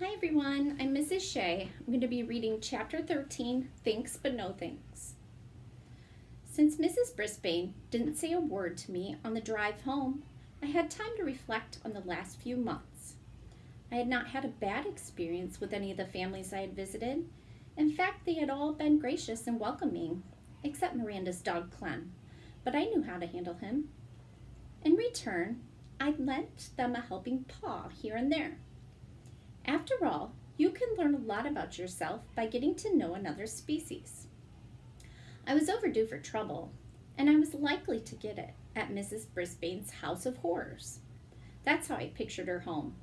Hi everyone, I'm Mrs. Shea. I'm going to be reading Chapter 13, Thanks But No Thanks. Since Mrs. Brisbane didn't say a word to me on the drive home, I had time to reflect on the last few months. I had not had a bad experience with any of the families I had visited. In fact, they had all been gracious and welcoming, except Miranda's dog Clem, but I knew how to handle him. In return, I lent them a helping paw here and there. After all, you can learn a lot about yourself by getting to know another species. I was overdue for trouble, and I was likely to get it at Mrs. Brisbane's House of Horrors. That's how I pictured her home,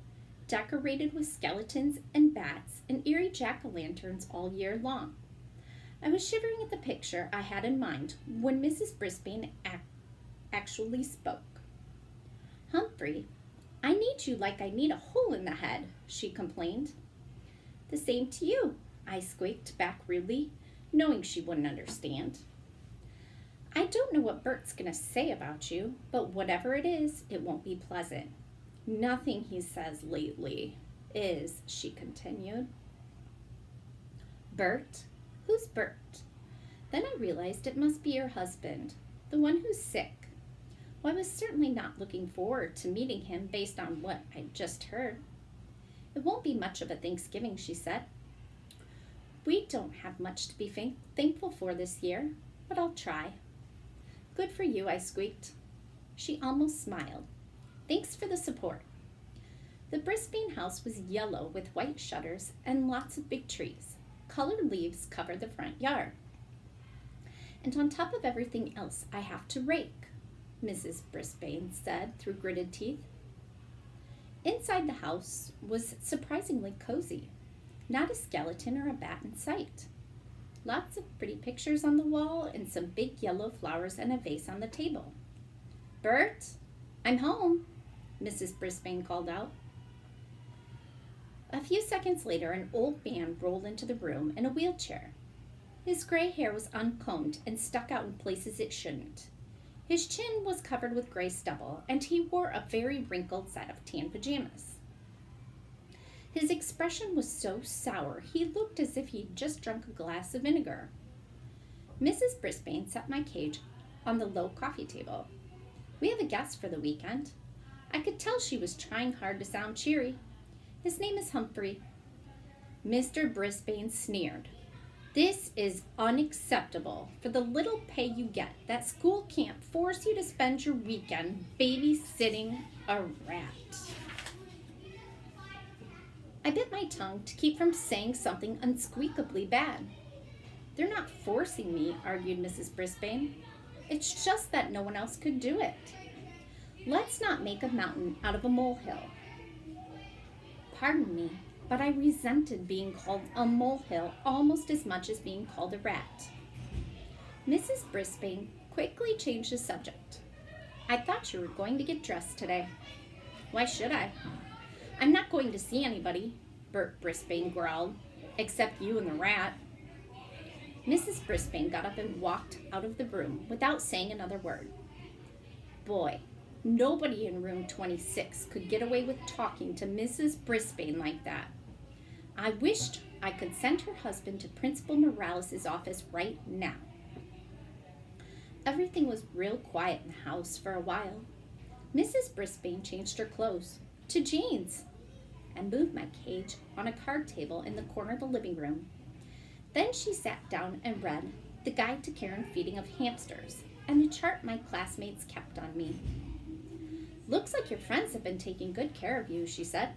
decorated with skeletons and bats and eerie jack-o'-lanterns all year long. I was shivering at the picture I had in mind when Mrs. Brisbane actually spoke. "Humphrey, I need you like I need a hole in the head," she complained. "The same to you," I squeaked back rudely, knowing she wouldn't understand. "I don't know what Bert's going to say about you, but whatever it is, it won't be pleasant. Nothing he says lately is," she continued. "Bert? Who's Bert?" Then I realized it must be her husband, the one who's sick. Well, I was certainly not looking forward to meeting him based on what I'd just heard. "It won't be much of a Thanksgiving," she said. "We don't have much to be thankful for this year, but I'll try." "Good for you," I squeaked. She almost smiled. "Thanks for the support." The Brisbane house was yellow with white shutters and lots of big trees. Colored leaves covered the front yard. "And on top of everything else, I have to rake," Mrs. Brisbane said through gritted teeth. Inside the house was surprisingly cozy. Not a skeleton or a bat in sight. Lots of pretty pictures on the wall and some big yellow flowers and a vase on the table. "Bert, I'm home," Mrs. Brisbane called out. A few seconds later, an old man rolled into the room in a wheelchair. His gray hair was uncombed and stuck out in places it shouldn't. His chin was covered with gray stubble, and he wore a very wrinkled set of tan pajamas. His expression was so sour, he looked as if he'd just drunk a glass of vinegar. Mrs. Brisbane set my cage on the low coffee table. "We have a guest for the weekend." I could tell she was trying hard to sound cheery. "His name is Humphrey." Mr. Brisbane sneered. "This is unacceptable. For the little pay you get, that school can't force you to spend your weekend babysitting a rat." I bit my tongue to keep from saying something unsqueakably bad. "They're not forcing me," argued Mrs. Brisbane. "It's just that no one else could do it. Let's not make a mountain out of a molehill." Pardon me, but I resented being called a molehill almost as much as being called a rat. Mrs. Brisbane quickly changed the subject. "I thought you were going to get dressed today." "Why should I?" "I'm not going to see anybody," Bert Brisbane growled, "except you and the rat." Mrs. Brisbane got up and walked out of the room without saying another word. Boy, nobody in room 26 could get away with talking to Mrs. Brisbane like that. I wished I could send her husband to Principal Morales' office right now. Everything was real quiet in the house for a while. Mrs. Brisbane changed her clothes to jeans and moved my cage on a card table in the corner of the living room. Then she sat down and read The Guide to Care and Feeding of Hamsters and the chart my classmates kept on me. "Looks like your friends have been taking good care of you," she said.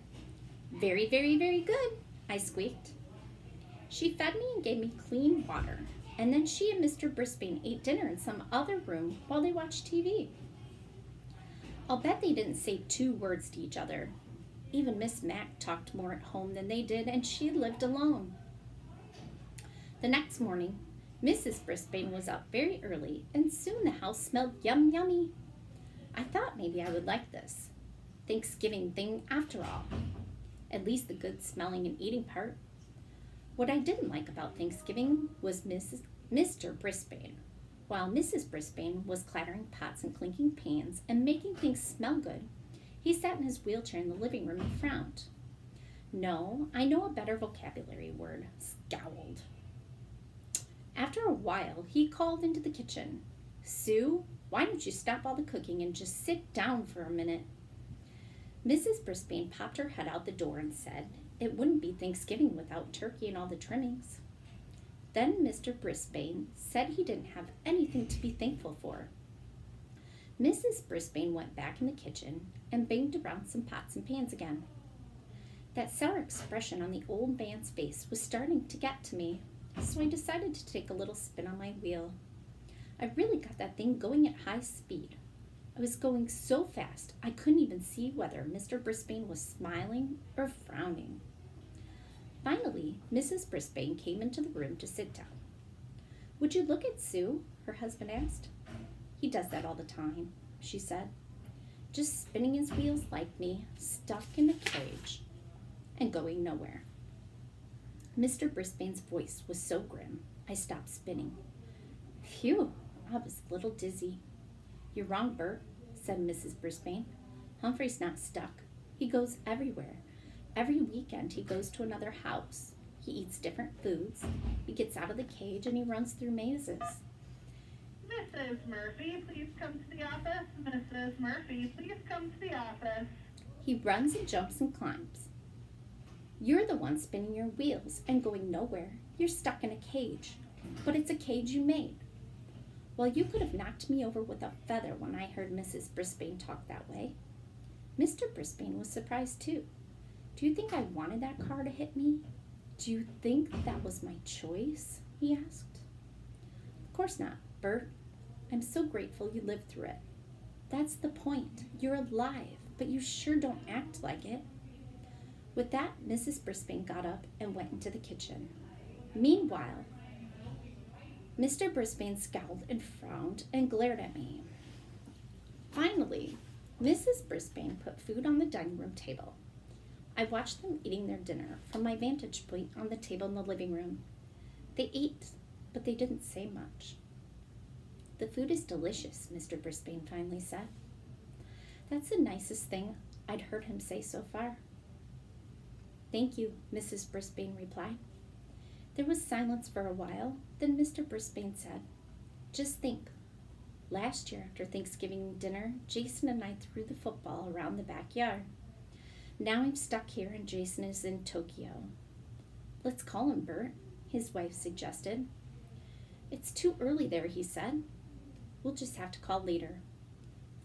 "Very, very, very good," I squeaked. She fed me and gave me clean water, and then she and Mr. Brisbane ate dinner in some other room while they watched TV. I'll bet they didn't say 2 words to each other. Even Miss Mack talked more at home than they did, and she lived alone. The next morning, Mrs. Brisbane was up very early, and soon the house smelled yummy. I thought maybe I would like this Thanksgiving thing after all. At least the good smelling and eating part. What I didn't like about Thanksgiving was Mr. Brisbane. While Mrs. Brisbane was clattering pots and clinking pans and making things smell good, he sat in his wheelchair in the living room and frowned. No, I know a better vocabulary word, scowled. After a while, he called into the kitchen. Sue, why don't you stop all the cooking and just sit down for a minute? Mrs. Brisbane popped her head out the door and said it wouldn't be Thanksgiving without turkey and all the trimmings. Then Mr. Brisbane said he didn't have anything to be thankful for. Mrs. Brisbane went back in the kitchen and banged around some pots and pans again. That sour expression on the old man's face was starting to get to me, so I decided to take a little spin on my wheel. I really got that thing going at high speed. I was going so fast I couldn't even see whether Mr. Brisbane was smiling or frowning. Finally, Mrs. Brisbane came into the room to sit down. Would you look at Sue? Her husband asked. He does that all the time, she said. Just spinning his wheels like me, stuck in a cage and going nowhere. Mr. Brisbane's voice was so grim, I stopped spinning. Phew, I was a little dizzy. You're wrong, Bert, said Mrs. Brisbane. Humphrey's not stuck. He goes everywhere. Every weekend he goes to another house. He eats different foods. He gets out of the cage and he runs through mazes. Mrs. Murphy, please come to the office. Mrs. Murphy, please come to the office. He runs and jumps and climbs. You're the one spinning your wheels and going nowhere. You're stuck in a cage, but it's a cage you made. Well, you could have knocked me over with a feather when I heard Mrs. Brisbane talk that way. Mr. Brisbane was surprised too. Do you think I wanted that car to hit me? Do you think that was my choice? He asked. Of course not, Bert. I'm so grateful you lived through it. That's the point. You're alive, but you sure don't act like it. With that, Mrs. Brisbane got up and went into the kitchen. Meanwhile, Mr. Brisbane scowled and frowned and glared at me. Finally, Mrs. Brisbane put food on the dining room table. I watched them eating their dinner from my vantage point on the table in the living room. They ate, but they didn't say much. The food is delicious, Mr. Brisbane finally said. That's the nicest thing I'd heard him say so far. Thank you, Mrs. Brisbane replied. There was silence for a while, then Mr. Brisbane said, Just think. Last year after Thanksgiving dinner, Jason and I threw the football around the backyard. Now I'm stuck here and Jason is in Tokyo. Let's call him Bert, his wife suggested. It's too early there, he said. We'll just have to call later.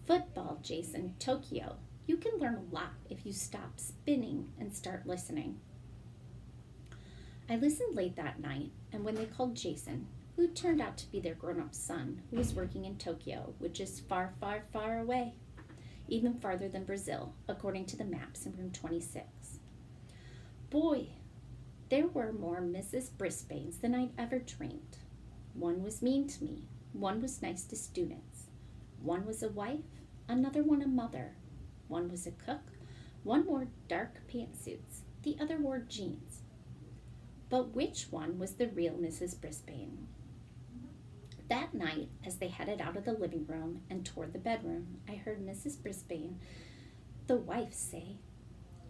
Football, Jason, Tokyo. You can learn a lot if you stop spinning and start listening. I listened late that night, and when they called Jason, who turned out to be their grown-up son, who was working in Tokyo, which is far, far, far away, even farther than Brazil, according to the maps in room 26. Boy, there were more Mrs. Brisbanes than I'd ever dreamed. One was mean to me, one was nice to students. One was a wife, another one a mother. One was a cook, one wore dark pantsuits, the other wore jeans. But which one was the real Mrs. Brisbane? That night, as they headed out of the living room and toward the bedroom, I heard Mrs. Brisbane, the wife, say,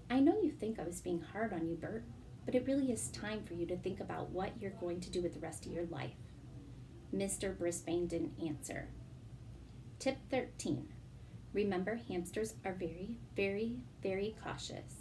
I know you think I was being hard on you, Bert, but it really is time for you to think about what you're going to do with the rest of your life. Mr. Brisbane didn't answer. Tip 13. Remember, hamsters are very, very, very cautious.